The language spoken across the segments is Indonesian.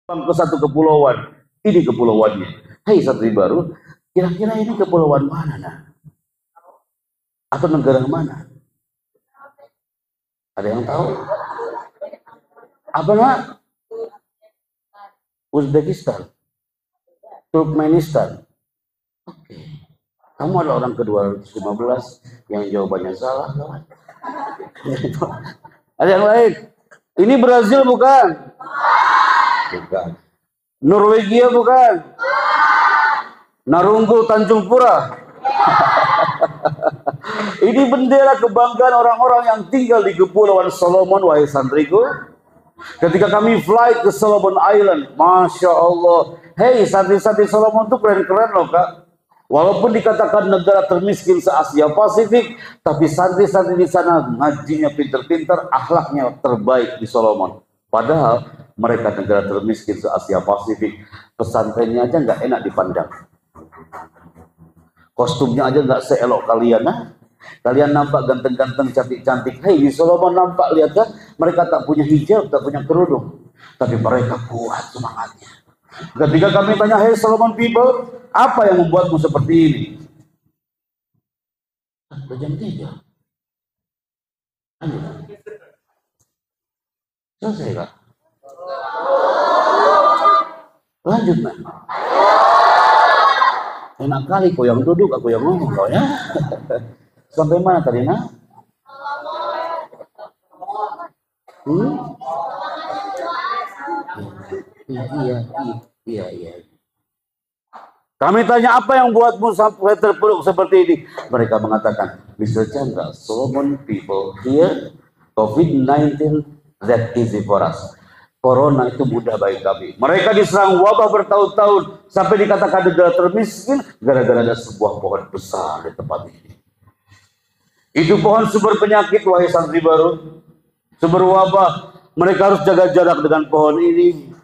ke satu kepulauan, ini kepulauannya. Hei santri baru, kira-kira ini kepulauan mana nah? Atau negara mana? Ada yang tahu? Apa nak? Uzbekistan, Turkmenistan. Oke. Kamu adalah orang ke-215 yang jawabannya salah. Ada yang lain? Ini Brazil bukan? Bukan. Norwegia bukan? Narunggu Tanjung Pura. Ini bendera kebanggaan orang-orang yang tinggal di Kepulauan Solomon, wahai santriku. Ketika kami flight ke Solomon Island, Masya Allah. Hei, santri-santri Solomon itu keren-keren loh kak. Walaupun dikatakan negara termiskin se-Asia Pasifik, tapi santri-santri di sana ngajinya pinter-pinter, akhlaknya terbaik di Solomon. Padahal mereka negara termiskin se-Asia Pasifik, pesantrennya aja nggak enak dipandang. Kostumnya aja nggak seelok kalian, nah. Kalian nampak ganteng-ganteng, cantik-cantik. Hei, di Solomon nampak, lihat kan? Mereka tak punya hijab, tak punya kerudung. Tapi mereka kuat semangatnya. Ketika kami tanya, hey Solomon people, apa yang membuatmu seperti ini? Sudah jam 3. Lanjut. Selesai kak? Lanjut nah. Enak kali kau yang duduk, aku yang ngomong kau ya. Sampai mana tadi nak? Iya. Kami tanya apa yang buatmu sampai terpuruk seperti ini? Mereka mengatakan, Mr. Chandra, Solomon people here, COVID-19 that easy for us. Corona itu mudah bagi kami. Mereka diserang wabah bertahun-tahun sampai dikatakan negara termiskin gara-gara ada sebuah pohon besar di tempat ini. Itu pohon sumber penyakit, wahai santri baru. Sumber wabah. Mereka harus jaga jarak dengan pohon ini.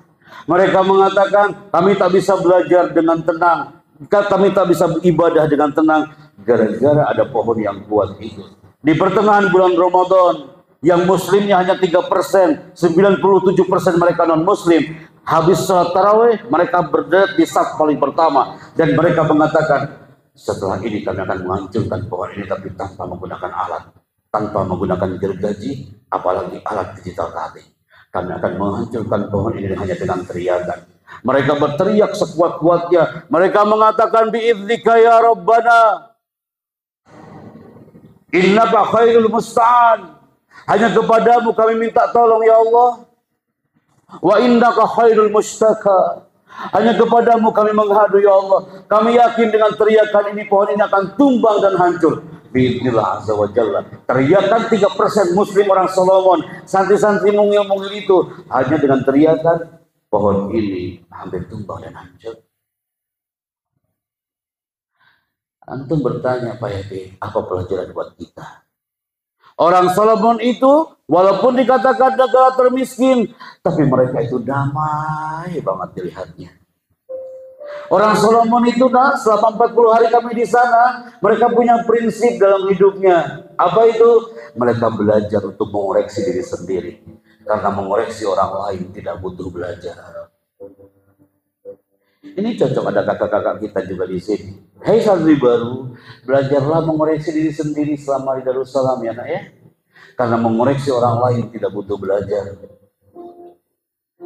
Mereka mengatakan, kami tak bisa belajar dengan tenang. Kami tak bisa beribadah dengan tenang. Gara-gara ada pohon yang kuat itu. Di pertengahan bulan Ramadan, yang muslimnya hanya 3%, 97% mereka non-muslim. Habis sholat tarawih, mereka berdiri di saf paling pertama. Dan mereka mengatakan, setelah ini kami akan menghancurkan pohon ini, tapi tanpa menggunakan alat. Tanpa menggunakan gergaji, apalagi alat digital tadi. Kami akan menghancurkan pohon ini hanya dengan teriakan. Mereka berteriak sekuat-kuatnya. Mereka mengatakan, bi'idhnika ya Rabbana. Innaka khairul musta'an. Hanya kepadamu kami minta tolong ya Allah. Wa innaka khairul mustaka. Hanya kepadamu kami menghadu ya Allah. Kami yakin dengan teriakan ini pohon ini akan tumbang dan hancur. Bismillah azza wa jalla. Teriakan 3% muslim orang Solomon, santri-santri mungil-mungil itu, hanya dengan teriakan pohon ini hampir tumbang dan hancur. Antum bertanya Pak Yati, apa pelajaran buat kita? Orang Solomon itu walaupun dikatakan negara termiskin, tapi mereka itu damai banget dilihatnya. Orang Solomon itu nah, selama 40 hari kami di sana, mereka punya prinsip dalam hidupnya. Apa itu? Mereka belajar untuk mengoreksi diri sendiri. Karena mengoreksi orang lain tidak butuh belajar. Ini cocok ada kakak-kakak kita juga di sini. Hei santri baru, belajarlah mengoreksi diri sendiri selama di Darussalam ya nak ya. Karena mengoreksi orang lain tidak butuh belajar.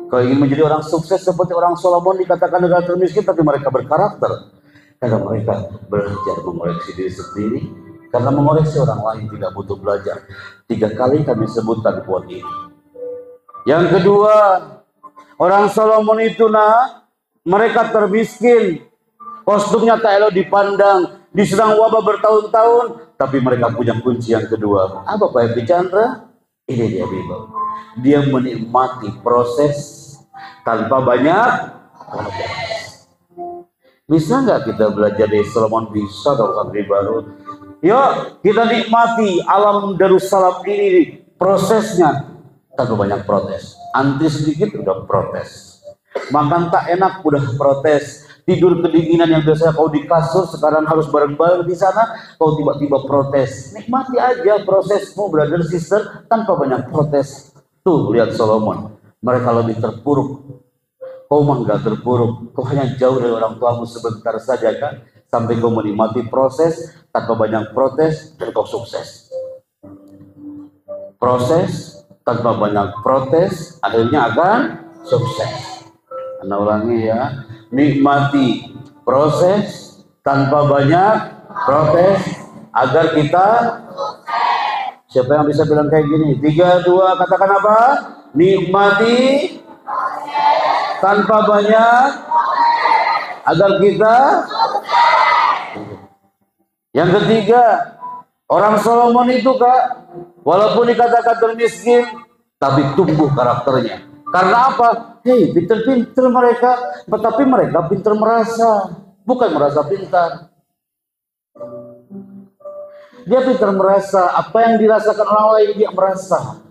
Kalau ingin menjadi orang sukses seperti orang Solomon dikatakan negara termiskin, tapi mereka berkarakter. Karena mereka belajar mengoreksi diri sendiri. Karena mengoreksi orang lain tidak butuh belajar. 3 kali kami sebutkan buat ini. Yang kedua, orang Solomon itu mereka termiskin. Kostumnya tak elok dipandang. Diserang wabah bertahun-tahun. Tapi mereka punya kunci yang kedua. Apa Pak Epi Chandra? Ini dia Bible. Dia menikmati proses tanpa banyak proses. Bisa nggak kita belajar dari Solomon? Bisa dong santri baru. Yuk kita nikmati alam Darussalam ini, prosesnya tanpa banyak protes. Antri sedikit udah protes. Makan tak enak udah protes. Tidur kedinginan yang biasanya kau di kasur sekarang harus bareng-bareng di sana, kau tiba-tiba protes. Nikmati aja prosesmu brother sister tanpa banyak protes. Tuh lihat Solomon, mereka lebih terpuruk Kau mah nggak terpuruk, kau hanya jauh dari orang tuamu sebentar saja kan, sampai kau menikmati proses tanpa banyak protes dan kau sukses. Proses tanpa banyak protes, akhirnya akan sukses. Anda ulangi ya, nikmati proses tanpa banyak protes agar kita sukses. Siapa yang bisa bilang kayak gini? 3, 2, katakan apa? Nikmati tanpa banyak agar kita. Yang ketiga, orang Solomon itu Kak, walaupun dikatakan termiskin, tapi tumbuh karakternya. Karena apa? Hei, pintar-pintar mereka, tetapi mereka pintar merasa, bukan merasa pintar. Dia pintar merasa, apa yang dirasakan orang lain dia merasa.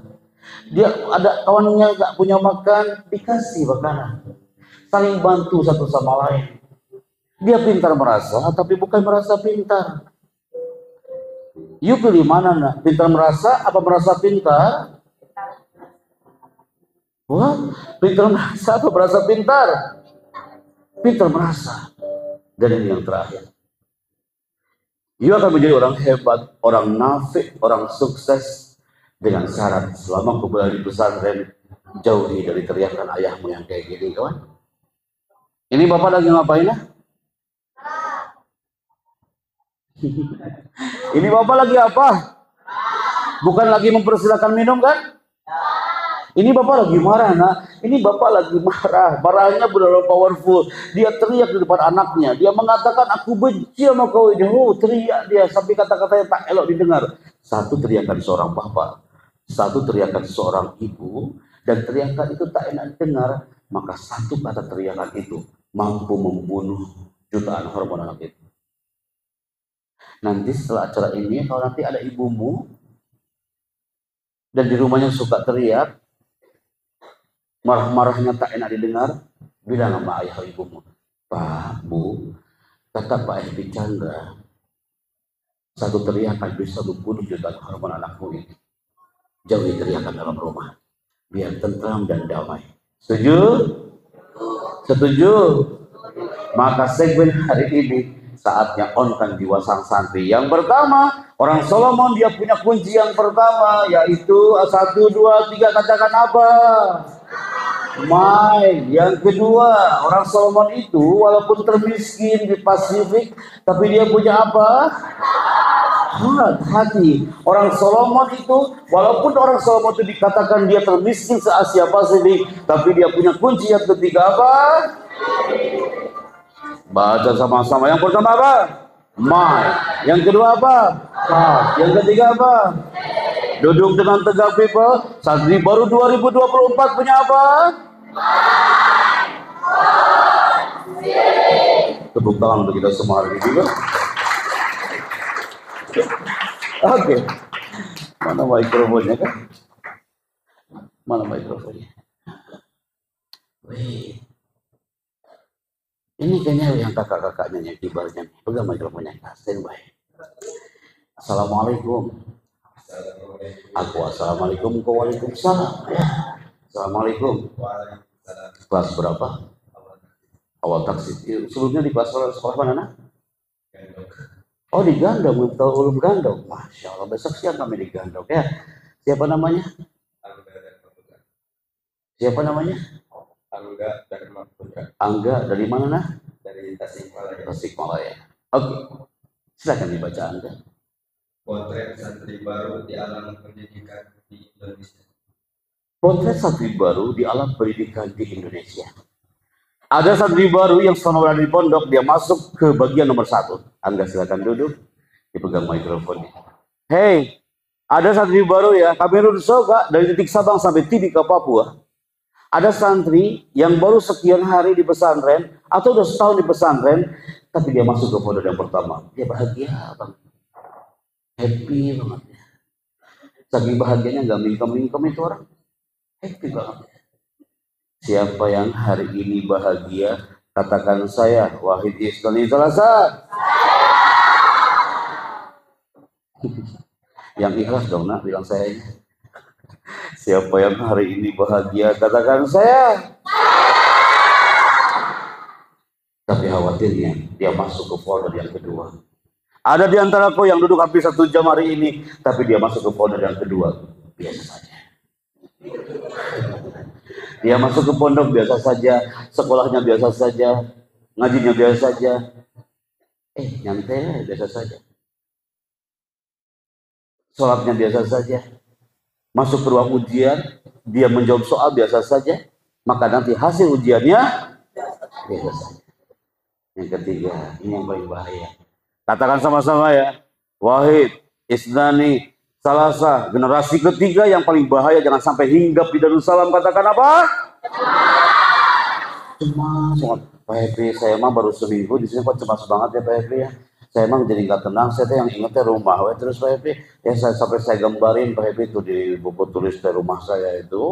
Dia ada kawannya gak punya makan, dikasih makanan. Saling bantu satu sama lain. Dia pintar merasa, tapi bukan merasa pintar. Yuk pilih mana nak? Pintar merasa apa merasa pintar? Wah, pintar merasa apa merasa pintar? Pintar merasa. Dan ini yang terakhir. You akan menjadi orang hebat, orang nafik, orang sukses dengan syarat selama kau berada di pesantren, jauhi dari teriakan ayahmu yang kayak gini, kawan. Ini bapak lagi ngapain ya? Ini bapak lagi apa? Bukan lagi mempersilakan minum kan? Ini bapak lagi marah nak. Ini bapak lagi marah. Marahnya benar-benar powerful. Dia teriak di depan anaknya. Dia mengatakan aku benci sama kau ini. Oh, teriak dia sampai kata-katanya tak elok didengar. Satu teriakan seorang bapak, satu teriakan seorang ibu, dan teriakan itu tak enak didengar. Maka satu kata teriakan itu mampu membunuh jutaan hormon anak itu. Nanti setelah acara ini, kalau nanti ada ibumu dan di rumahnya suka teriak, marah-marahnya tak enak didengar, bilang sama ayah ibumu, Pak, Bu, kata Pak F.B. Chandra, satu teriakan bisa membunuh jutaan hormon anakmu ini. Jauhi teriakan dalam rumah, biar tentram dan damai. Setuju? Setuju? Maka segmen hari ini saatnya onkan jiwa sang santri. Yang pertama, orang Solomon dia punya kunci yang pertama, yaitu 1, 2, 3, katakan apa? Mind. Yang kedua, orang Solomon itu walaupun termiskin di Pasifik, tapi dia punya apa? Hati. Orang Solomon itu, walaupun orang Solomon itu dikatakan dia termiskin se-Asia Pasifik, tapi dia punya kunci yang ketiga apa? Baca sama-sama. Yang pertama apa? Mind. Yang kedua apa? Heart. Yang ketiga apa? Duduk dengan tegak people. Santri baru 2024 punya apa? Tepuk tangan untuk kita semua hari ini juga. Oke. Mana mikrofonnya kan? Mana mikrofonnya? Wih. Ini kayaknya yang kakak-kakaknya yang kibarnya nih. Pegang mikrofonnya, standby. Assalamualaikum. Aku assalamualaikum, waalaikumsalam. Ya. Assalamualaikum. Kelas berapa? Awal taksir. Sebelumnya di kelas sekolah mana nak? Oh di Gandong, belum Gandong. Masya Allah, besok siang kami di Gandong ya. Siapa namanya? Siapa namanya? Angga Dharma Putra. Angga dari mana nah? Dari Tasikmalaya. Tasikmalaya. Oke. Silakan dibaca Angga. Potret santri baru di alam pendidikan di Indonesia. Potret santri baru di alam pendidikan di Indonesia. Ada santri baru yang selama berada di pondok, dia masuk ke bagian nomor 1. Angga silakan duduk, dipegang mikrofonnya. Hey, ada santri baru ya, kami Soga dari titik Sabang sampai Timika Papua. Ada santri yang baru sekian hari di pesantren atau udah setahun di pesantren, tapi dia masuk ke pondok yang pertama. Dia bahagia banget, happy banget. Saking bahagianya nggak mingkem-mingkem itu orang, happy banget. Siapa yang hari ini bahagia? Katakan saya, Wahid Islani Salasa. Yang ikhlas dong nak, bilang saya ini. Siapa yang hari ini bahagia? Katakan saya. Tapi khawatirnya dia masuk ke folder yang kedua. Ada di antara kau yang duduk hampir 1 jam hari ini, tapi dia masuk ke folder yang kedua, biasa saja. Dia masuk ke pondok biasa saja, sekolahnya biasa saja, ngajinya biasa saja. Nyantai biasa saja. Sholatnya biasa saja. Masuk ke ruang ujian, dia menjawab soal biasa saja, maka nanti hasil ujiannya biasa saja. Yang ketiga, ini yang paling bahaya. Katakan sama-sama ya. Wahid, Isnani, Salasa, generasi ketiga yang paling bahaya, jangan sampai hinggap di Darussalam. Katakan apa? Cemas banget. Pak Hepri, saya mah baru seminggu di sini kok cemas banget ya Pak Hepri ya. Saya emang jadi nggak tenang, saya tuh yang ingetnya rumah. Terus Pak Hepri, ya sampai saya gambarin Pak Hepri itu di buku tulis dari rumah saya itu,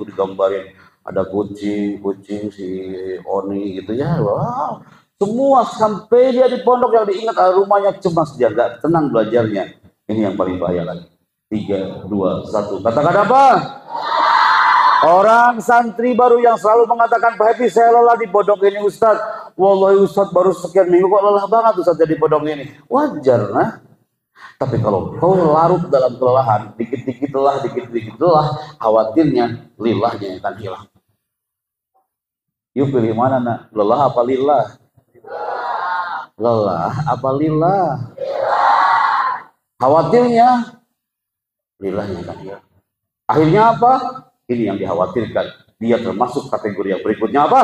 digambarin ada kucing si Oni gitu ya. Wow. Semua sampai dia di pondok yang diingat rumahnya cemas, dia nggak tenang belajarnya. Ini yang paling bahaya lagi. 3, 2, 1. Katakan apa? Orang santri baru yang selalu mengatakan, Pak Happy, saya lelah di pondok ini Ustaz. Wallahi Ustaz baru sekian minggu kok lelah banget Ustaz jadi pondok ini. Wajar nah. Tapi kalau kau larut dalam kelelahan, dikit-dikit lelah, khawatirnya lilahnya akan hilang. Yuk pilih mana nak? Lelah apa lillah? Lelah apa lillah? Khawatirnya lillahnya akan hilang. Akhirnya apa? Ini yang dikhawatirkan. Dia termasuk kategori yang berikutnya apa?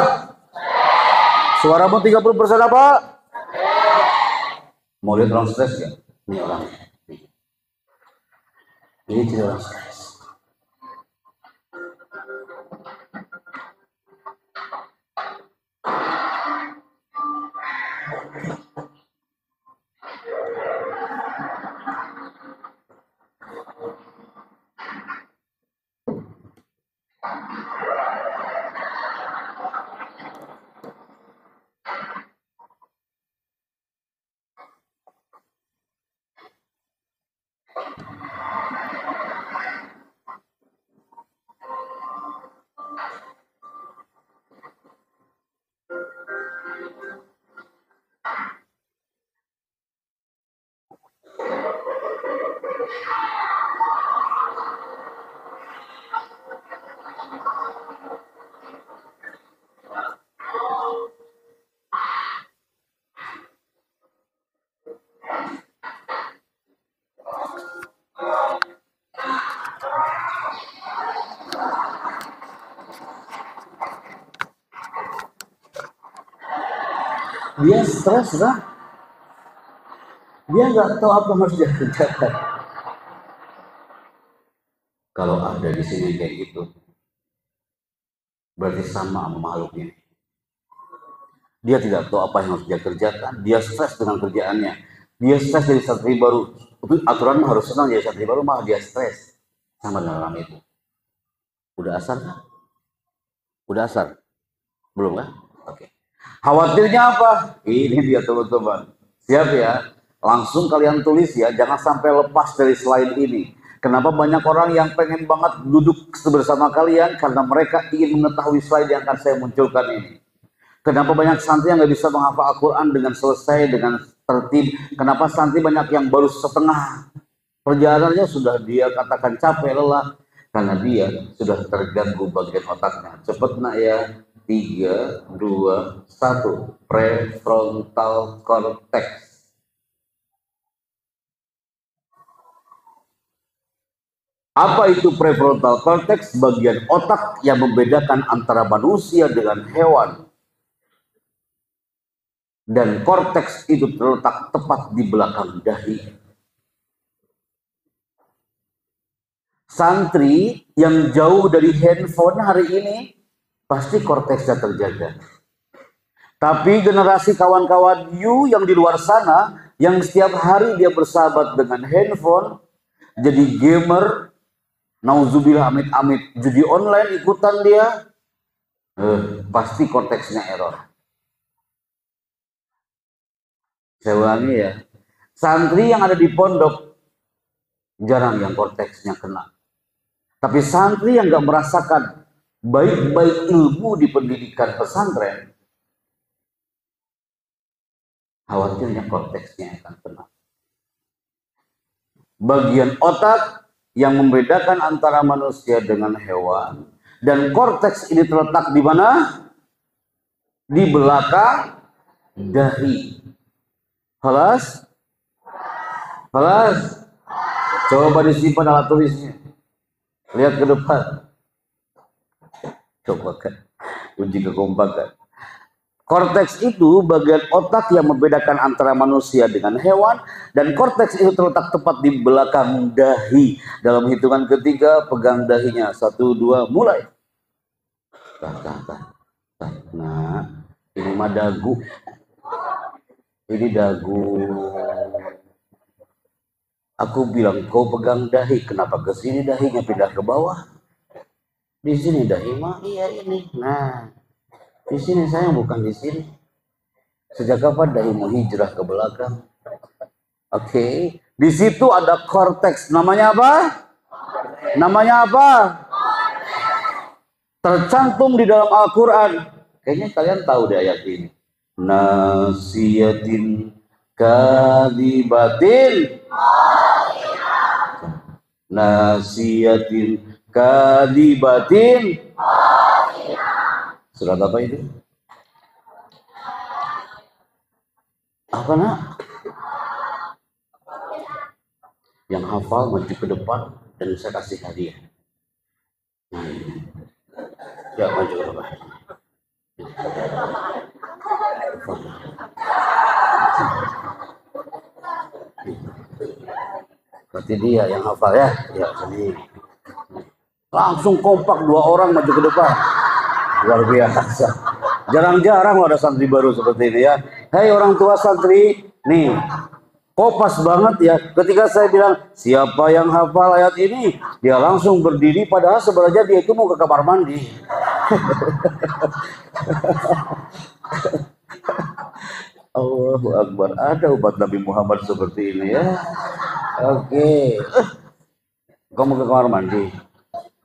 Suaramu 30% apa? Mau lihat orang stres ya? Ini orang. Ini tidak orang stres. Dia stres lah. Dia nggak tahu apa harus dia kerjakan. Kalau ada di sini kayak gitu, berarti sama makhluk ini. Dia tidak tahu apa yang harus dia kerjakan. Dia stres dengan kerjaannya. Dia stres dari santri baru. Aturan harus senang jadi santri baru, malah dia stres sama dengan orang itu. Udah asar kan? Udah asar? Belum kan? Oke. Khawatirnya apa? Ini dia teman-teman. Siap ya? Langsung kalian tulis ya. Jangan sampai lepas dari slide ini. Kenapa banyak orang yang pengen banget duduk bersama kalian? Karena mereka ingin mengetahui slide yang akan saya munculkan ini. Kenapa banyak santri yang nggak bisa menghafal Al-Quran dengan selesai, dengan tertib? Kenapa santri banyak yang baru setengah perjalanannya sudah dia katakan capek, lelah? Karena dia sudah terganggu bagian otaknya. Cepet nak ya. 3, 2, 1. Prefrontal cortex. Apa itu prefrontal cortex? Bagian otak yang membedakan antara manusia dengan hewan. Dan korteks itu terletak tepat di belakang dahi. Santri yang jauh dari handphone hari ini, pasti korteksnya terjaga. Tapi generasi kawan-kawan you yang di luar sana, yang setiap hari dia bersahabat dengan handphone, jadi gamer, nauzubillah amit-amit, judi online ikutan dia, pasti korteksnya error. Saya ulangi ya, santri yang ada di pondok, jarang yang korteksnya kena. Tapi santri yang gak merasakan baik-baik ilmu di pendidikan pesantren, Khawatirnya korteksnya akan kena. Bagian otak yang membedakan antara manusia dengan hewan, dan korteks ini terletak di mana? Di belakang dahi. Halas? Halas? Coba disimpan alat tulisnya. Lihat ke depan. Coba kan. Uji kekompakan. Korteks itu bagian otak yang membedakan antara manusia dengan hewan, dan korteks itu terletak tepat di belakang dahi. Dalam hitungan ketiga, pegang dahinya. 1, 2, mulai. Nah, ini mah dagu. Ini dagu. Aku bilang kau pegang dahi, kenapa ke sini dahinya pindah ke bawah? Di sini dahi mah iya ini. Nah, di sini sayang, bukan di sini. Sejak kapan dahimu hijrah ke belakang? Oke. Di situ ada korteks. Namanya apa? Namanya apa? Tercantum di dalam Al-Quran. Kayaknya kalian tahu deh ayat ini. Nasiyatin kadibatin. Nasiyatin kadibatin. Surat apa itu? Apa nak? Yang hafal maju ke depan dan saya kasih hadiah. Nah, ya maju ke depan. Berarti dia yang hafal ya. Ya, sini. Langsung kompak 2 orang maju ke depan. Luar biasa. Jarang-jarang ada santri baru seperti ini ya. Hei orang tua santri, nih, kok pas banget ya ketika saya bilang siapa yang hafal ayat ini, dia langsung berdiri padahal sebenarnya dia itu mau ke kamar mandi. Allahu Akbar, ada umat Nabi Muhammad seperti ini ya. Oke. Kamu ke kamar mandi?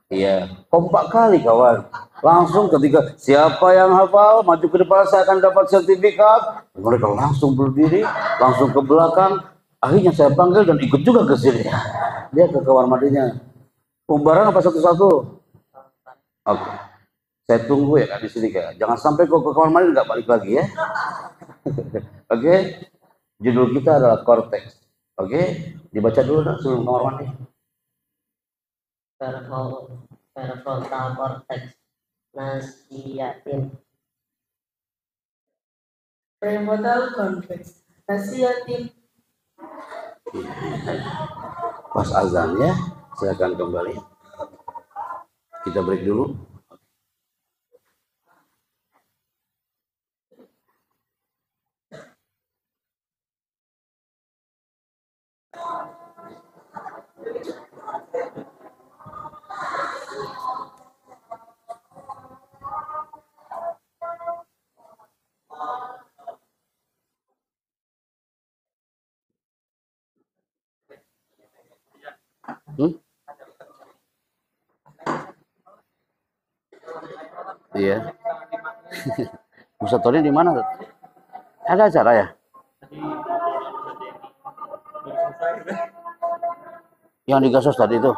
Iya, kompak kali kawan. Langsung ketika siapa yang hafal maju ke depan, saya akan dapat sertifikat. Mereka langsung berdiri, langsung ke belakang. Akhirnya saya panggil dan ikut juga ke sini. Dia ke kamar mandinya. Barang apa satu-satu? Oke. Saya tunggu ya di sini kayak. Jangan sampai kok ke kamar mandi nggak balik lagi ya. Oke. Judul kita adalah korteks. Oke. Dibaca dulu dah sebelum kamar mandi. Prefrontal cortex. Nasiyatin. Prefrontal cortex. Nasiyatin. Pas azan ya, silakan kembali. Kita break dulu. Iya. Pusat Tony di mana? Ada acara ya? Yang di Gasos tadi itu.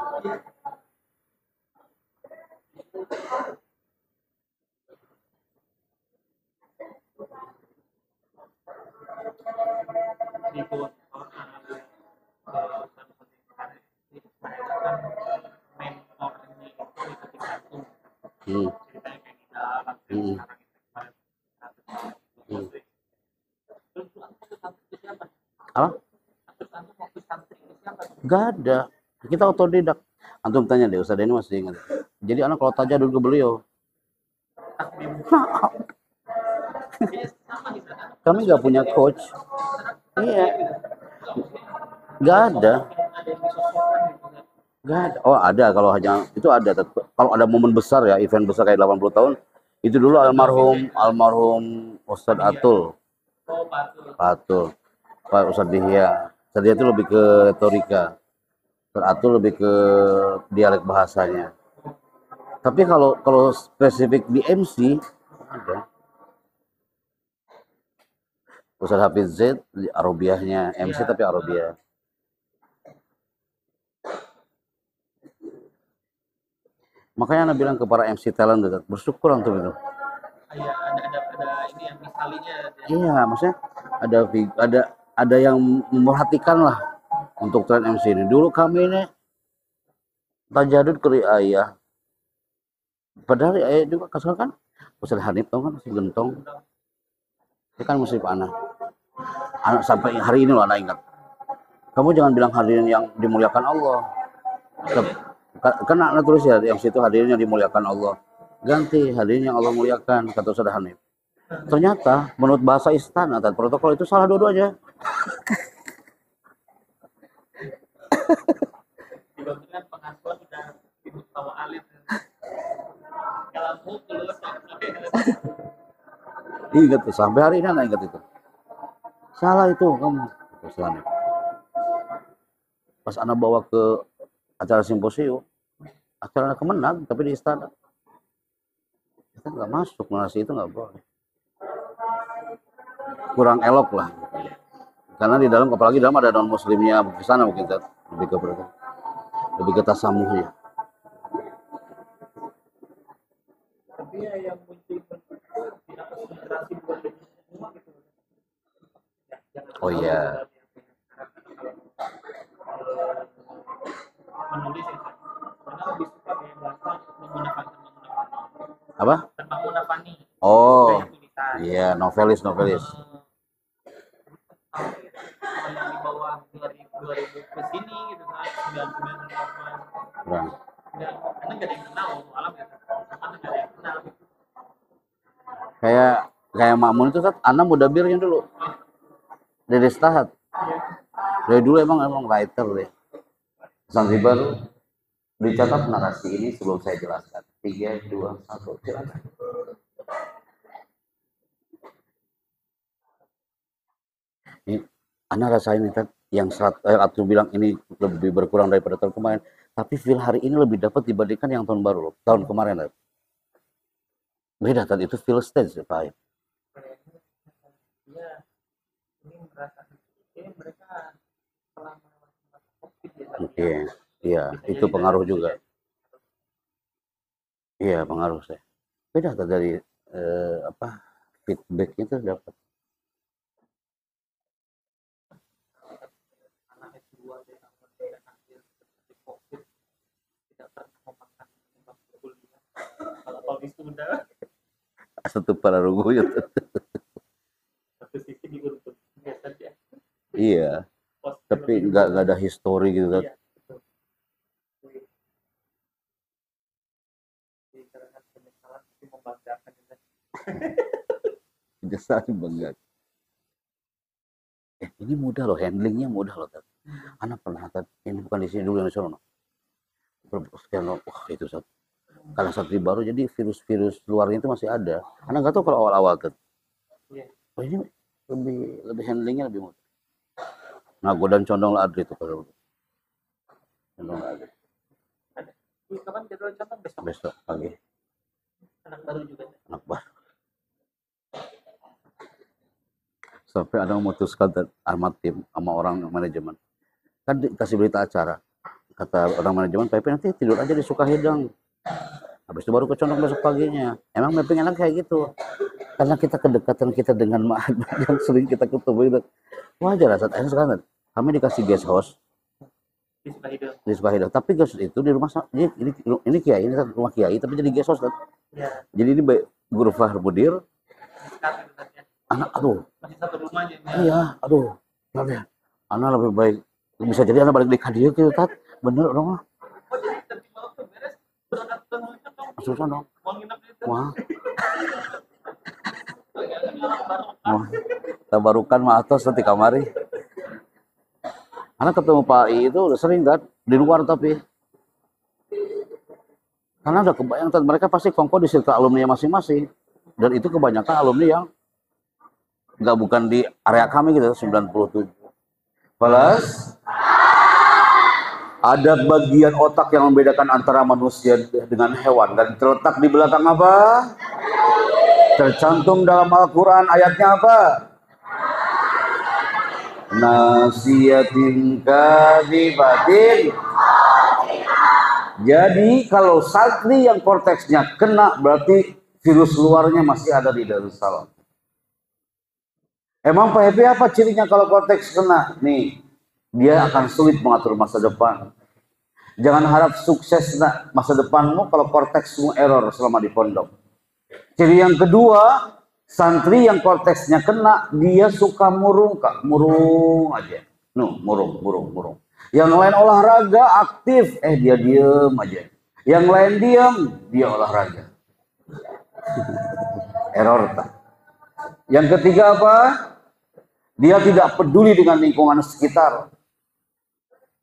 Apa? Gak ada. Kita otodidak. Antum tanya deh, Ustaz ini masih ingat. Jadi anak kalau tanya dulu ke beliau. Kami nggak punya coach. Iya. Gak ada. Gak ada. Oh ada, kalau hanya itu ada. Kalau ada momen besar ya, event besar kayak 80 tahun, itu dulu almarhum Ustadz Atul. Pak Ustadz Dihya. Ustadz Dihya itu lebih ke retorika. Ustadz Atul lebih ke dialek bahasanya. Tapi kalau spesifik di MC ada. Ustaz Hafiz Z di Arabiahnya MC tapi Arabiah. Makanya Anda bilang ke para MC talent itu, bersyukur antum itu. Ada ini yang misalinya. Iya, maksudnya ada yang memperhatikan lah untuk tren MC ini. Dulu kami ini tajadud ke ayah. Padahal ayah juga kasar kan. Ustaz Hanif tau kan si gentong. Dia kan muslim anak. Anak sampai hari ini loh anak ingat. Kamu jangan bilang hadirin yang dimuliakan Allah. Karena anak tulis ya yang situ hadirin yang dimuliakan Allah. Ganti hadirin yang Allah muliakan kata Ustaz Hanif. Ternyata menurut bahasa istana dan protokol itu salah dua-duanya. Dibandingkan pengasuhan sudah ibu tawa alit. Kalau mau keluar Ingat tuh, sampai hari ini anak ingat itu. Salah itu kamu. Ustaz. Pas anak bawa ke acara simposium, acara kemenang tapi di istana. Kita nggak masuk, narasi itu nggak boleh. Kurang elok lah. Karena di dalam, apalagi dalam ada non muslimnya ke sana mungkin lebih ke tasamuhnya. tapi yang muncul di atas generasi bukan semua gitu. Oh iya. Menulis ya, karena lebih suka gaya bahasa menggunakan Apa? Tembang Munafani. Oh, Gaya tulisan. iya, novelis. Kalau yang di bawah 2000 ke sini gitu kan, 99 Kurang. dan karena nggak ada yang kenal alam gitu, karena nggak ada yang kenal gitu. Kayak Makmun itu kan anak mudabirnya dulu. Dari Stahat. Dari dulu emang writer deh. Zanzibar dicatat narasi ini sebelum saya jelaskan. 3, 2, 1, silakan. Ini Anda rasain nih kan yang Abdul bilang ini lebih berkurang daripada tahun kemarin, tapi feel hari ini lebih dapat dibandingkan yang tahun baru loh, tahun kemarin lah. Beda tadi itu feel stage Pak. Iya, ini merasa mereka telah melewati masa COVID ya. Oke, iya itu pengaruh juga. Iya pengaruh saya. Beda tadi dari feedbacknya tuh dapat. Anak S2 dan akhir seperti COVID tidak pernah memakan waktu kuliah. Kalau wisuda Satu para rugu itu. satu sisi diurut biasa aja. Iya, tapi nggak ada histori gitu kan. Iya, betul. Dikarenakan penyesalan tapi membanggakan gitu. Jasa bangga. Ini mudah loh, handlingnya mudah loh. Anak pernah ini bukan di sini dulu yang di sana. Wah itu satu. Karena santri baru jadi virus-virus luarnya itu masih ada. Anak nggak tahu kalau awal-awal kan. Iya. Oh ini lebih handlingnya lebih mudah. Nah godaan condong lah Adri itu kalau condong lah Adri. Kapan jadwal contoh besok? Besok pagi. Anak baru juga. Anak baru. Sampai ada memutuskan Ahmad tim sama orang manajemen. Kan dikasih berita acara. Kata orang manajemen, Pepe nanti tidur aja di Sukahidang. Habis itu baru ke Condong besok paginya. Emang mapping enak kayak gitu. Karena kita kedekatan kita dengan Ma'ad yang sering kita ketemu itu. Wajar saat akhirnya sekarang kami dikasih guest house di Sukahidang. Tapi guest house itu di rumah ini kiai, ini rumah kiai tapi jadi guest house kan. Ya. Jadi ini Guru Fahmudir. Anak aduh. Masih satu rumahnya. Iya, aduh. Kenapa ya? Anak lebih baik bisa jadi anak balik di Kadir gitu tat. Bener dong. Oh jadi tadi malam tuh beres berangkat ke dong. Susah dong. Mau nginep di situ. Wah. Wah. Tabarukan mah atas nanti kamari. Anak ketemu Pak I itu udah sering kan di luar tapi karena udah kebayang mereka pasti kongko di circle alumni masing-masing dan itu kebanyakan alumni yang nggak bukan di area kami gitu 97. Plus ada bagian otak yang membedakan antara manusia dengan hewan dan terletak di belakang apa? Tercantum dalam Al-Quran ayatnya apa? nasiyatin kadibatin. Jadi kalau santri yang korteksnya kena berarti virus luarnya masih ada di Darussalam. Emang Pak Happy apa cirinya kalau korteks kena? Nih, dia akan sulit mengatur masa depan. Jangan harap sukses masa depanmu kalau korteksmu error selama di pondok. Ciri yang kedua, santri yang korteksnya kena, dia suka murung, Kak. Murung aja. Murung. Yang lain olahraga aktif, dia diem aja. Yang lain diam, dia olahraga. Error tak? Yang ketiga apa? Dia tidak peduli dengan lingkungan sekitar.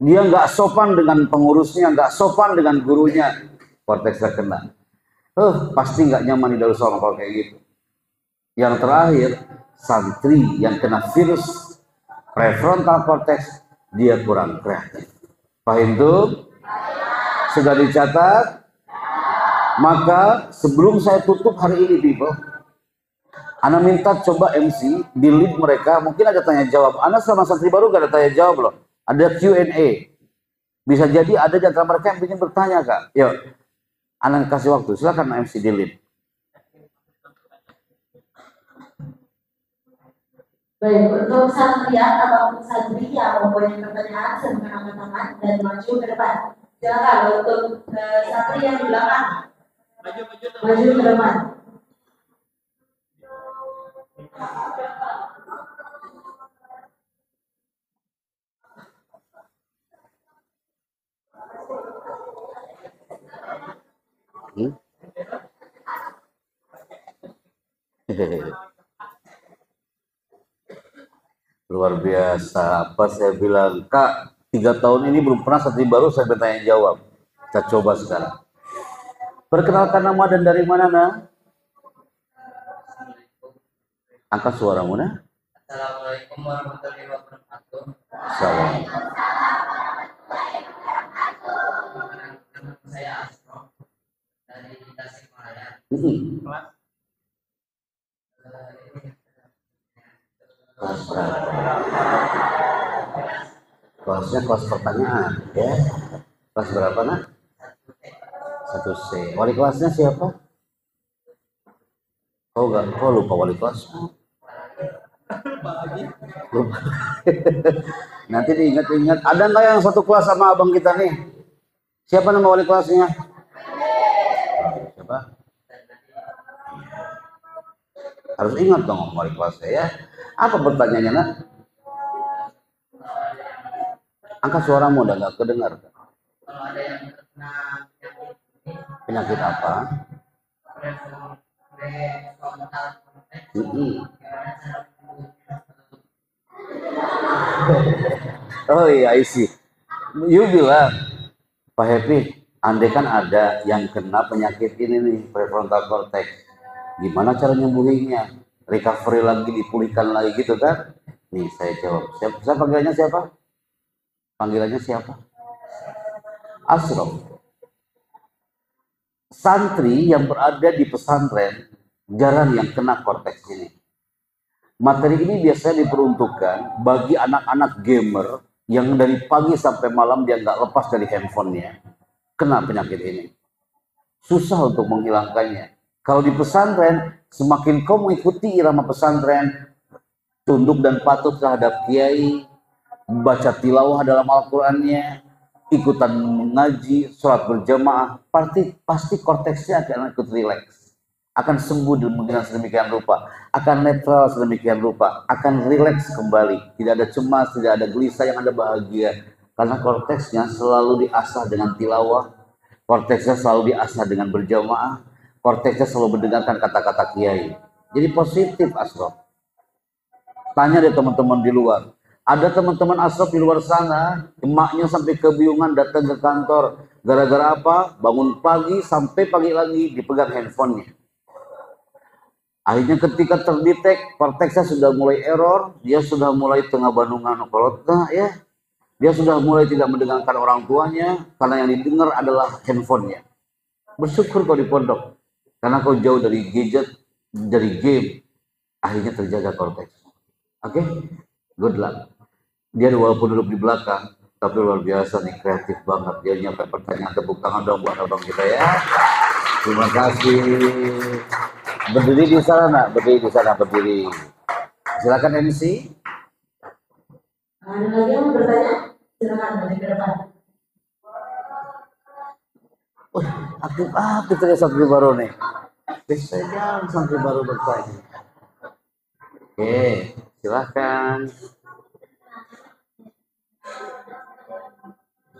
Dia nggak sopan dengan pengurusnya, nggak sopan dengan gurunya. Korteksnya kena. Pasti nggak nyaman di Darussalam kalau kayak gitu. Yang terakhir, santri yang kena virus prefrontal cortex, dia kurang kreatif. Paham tuh? Sudah dicatat? Maka sebelum saya tutup hari ini, people, Ana minta coba MC di lead mereka, mungkin ada tanya jawab. Ana sama santri baru gak ada tanya jawab loh. Ada Q&A. Bisa jadi ada di antara mereka yang ingin bertanya, Kak. Yuk, Ana kasih waktu. Silakan MC di lead. Baik, untuk santrian ataupun santri yang mempunyai pertanyaan, silakan angkat tangan dan maju ke depan. Silakan untuk santri yang di belakang, maju ke depan. Luar biasa. Apa saya bilang, Kak, 3 tahun ini belum pernah santri baru saya bertanya jawab. Kita coba sekarang. Perkenalkan nama dan dari mana, Nah? Angkat suaramu, Nah. Assalamualaikum warahmatullahi wabarakatuh. Salam. Nama saya Asro dari Tasikmalaya. Kelas berapa? Kelasnya kelas pertanyaan, ya. Kelas berapa, Nak? 1C. Wali kelasnya siapa? Kau lupa wali kelasnya? Lupa. Nanti diingat-ingat. Ada nggak yang satu kelas sama abang kita nih? Siapa nama wali kelasnya? Siapa? Harus ingat dong wali kelasnya ya. Apa pertanyaannya, Nak? Angkat suaramu udah nggak kedengar. Kalau ada yang terkena Penyakit apa? prefrontal cortex, gimana cara Oh iya, I see. You bilang, Pak Happy, andai kan ada yang kena penyakit ini nih, prefrontal cortex, gimana cara nyembuhinnya? Recovery lagi, dipulihkan lagi gitu kan? Nih saya jawab. Saya panggilannya siapa? Panggilannya siapa? Asrof. Santri yang berada di pesantren jarang yang kena korteks ini. Materi ini biasanya diperuntukkan bagi anak-anak gamer yang dari pagi sampai malam dia nggak lepas dari handphonenya, kena penyakit ini. Susah untuk menghilangkannya. Kalau di pesantren, semakin kau mengikuti irama pesantren, tunduk dan patuh terhadap kiai, baca tilawah dalam Al-Qurannya, ikutan mengaji, sholat berjamaah, pasti korteksnya akan ikut rileks, akan sembuh dengan sedemikian rupa, akan netral sedemikian rupa, akan rileks kembali, tidak ada cemas, tidak ada gelisah, yang ada bahagia, karena korteksnya selalu diasah dengan tilawah, korteksnya selalu diasah dengan berjamaah, korteksnya selalu mendengarkan kata-kata kiai. Jadi positif, Asrof. Tanya deh teman-teman di luar. Ada teman-teman Asrof di luar sana, emaknya sampai kebingungan datang ke kantor. Gara-gara apa? Bangun pagi sampai pagi lagi dipegang handphonenya. Akhirnya ketika terdetek, korteksnya sudah mulai error, dia sudah mulai tengah bandungan kolotna ya. Dia sudah mulai tidak mendengarkan orang tuanya, karena yang didengar adalah handphonenya. Bersyukur kau di pondok, karena kau jauh dari gadget, dari game, akhirnya terjaga korteks. Oke? Good luck. Dia walaupun duduk di belakang, tapi luar biasa nih, kreatif banget. Dia nyampe pertanyaan, tepuk tangan dong buat abang kita ya. Terima kasih. Berdiri di sana, nak. Berdiri di sana, berdiri. Silakan MC. Ada lagi yang mau bertanya? Silakan maju ke depan. Aktif tadi santri baru nih. Bisa jangan santri baru bertanya. Oke, silakan.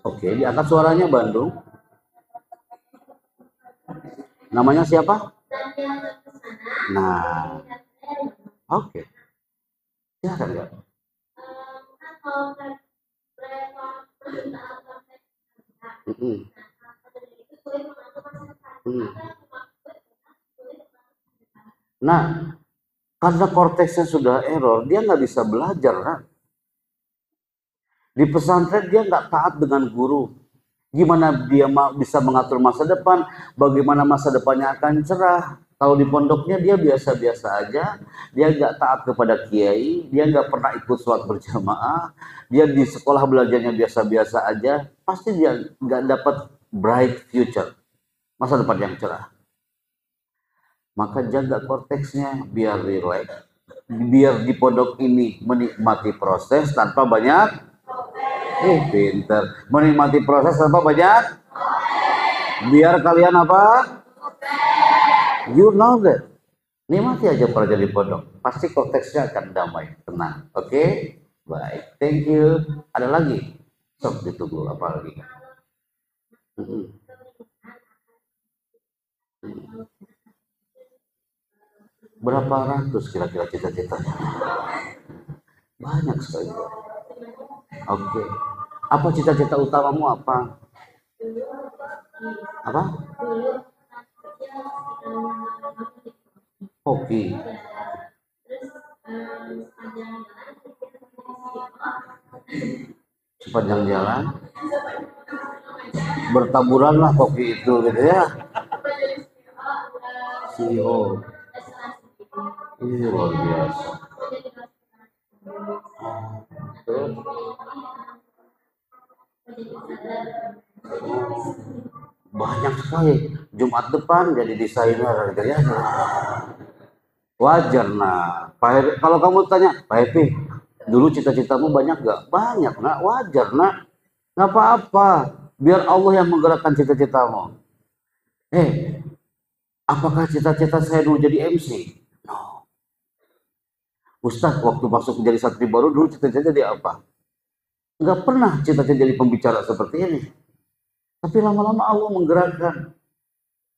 Oke, diangkat suaranya Bandung. Namanya siapa? Nah, oke. Silakan ya. Nah, karena korteksnya sudah error, dia nggak bisa belajar, kan? Di pesantren dia nggak taat dengan guru. Gimana dia bisa mengatur masa depan? Bagaimana masa depannya akan cerah? Kalau di pondoknya dia biasa-biasa aja, dia nggak taat kepada kiai, dia nggak pernah ikut sholat berjamaah, dia di sekolah belajarnya biasa-biasa aja, pasti dia nggak dapat bright future, masa depan yang cerah. Maka jaga korteksnya biar relax, biar di pondok ini menikmati proses tanpa banyak. Pinter. Menikmati proses tanpa banyak. Biar kalian apa? You know that. Nikmati aja pelajar di pondok. Pasti konteksnya akan damai, tenang. Oke? Baik. Thank you. Ada lagi? Sok ditunggu apa lagi? Berapa ratus kira-kira cita-citanya? Banyak sekali. Oke. Apa cita-cita utamamu apa? Apa? Hoki. Sepanjang jalan bertaburanlah kopi itu gitu ya. CEO. Ini luar biasa. Banyak sekali. Jumat depan jadi desainer gitu ya. Wajar nah. Pak Hepi, kalau kamu tanya, Pak Hepi, dulu cita-citamu banyak gak? Banyak nak, wajar nak. Nggak apa-apa. Biar Allah yang menggerakkan cita-citamu. Apakah cita-cita saya dulu jadi MC? No. Ustadz waktu masuk menjadi santri baru dulu cita-cita jadi apa? Nggak pernah cita-cita jadi pembicara seperti ini. Tapi lama-lama Allah menggerakkan.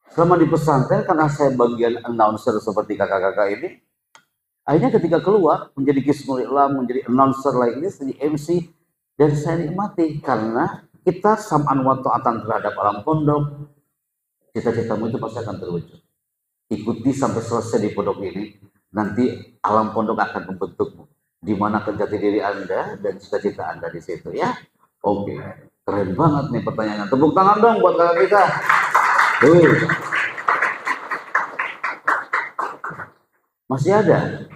Selama di pesantren karena saya bagian announcer seperti kakak-kakak ini, akhirnya ketika keluar menjadi Kismul Ilam, menjadi announcer lainnya, jadi MC, dan saya nikmati karena kita sam'an wa ta'atan terhadap alam pondok. Cita-citamu itu pasti akan terwujud. Ikuti sampai selesai di pondok ini, nanti alam pondok akan membentukmu. Di mana jati diri Anda dan cita-cita Anda di situ ya. Oke, keren banget nih pertanyaannya. Tepuk tangan dong buat kakak kita. Masih ada?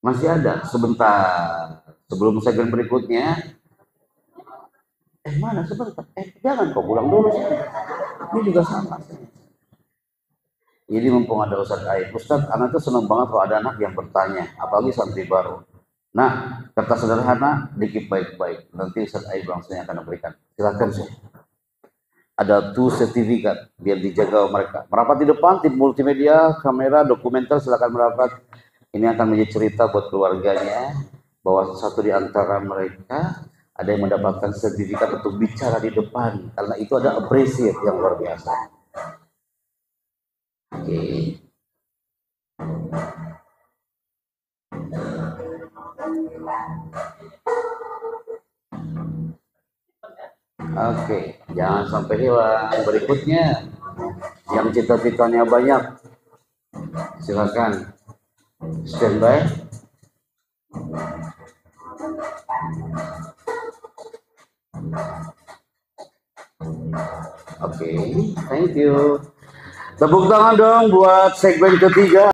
Masih ada? Sebentar. Sebelum segmen berikutnya. Mana sebentar? Jangan kok pulang dulu sih. Ini juga sama. Ini mumpung ada Ustadz Aib. Ustadz, anak tuh senang banget kalau ada anak yang bertanya. Apalagi santri baru. Nah, kata sederhana, dikit baik-baik. Nanti Ustadz Aib langsung akan memberikan. Silakan sih. Ada 2 sertifikat biar dijaga mereka. Merapat di depan, tim multimedia, kamera, dokumenter, silakan merapat. Ini akan menjadi cerita buat keluarganya bahwa satu di antara mereka ada yang mendapatkan sertifikat untuk bicara di depan karena itu ada appreciate yang luar biasa. Oke. Oke, jangan sampai hilang. Berikutnya, yang cita-citanya banyak, silakan standby. Oke, thank you. Tepuk tangan dong buat segmen ketiga.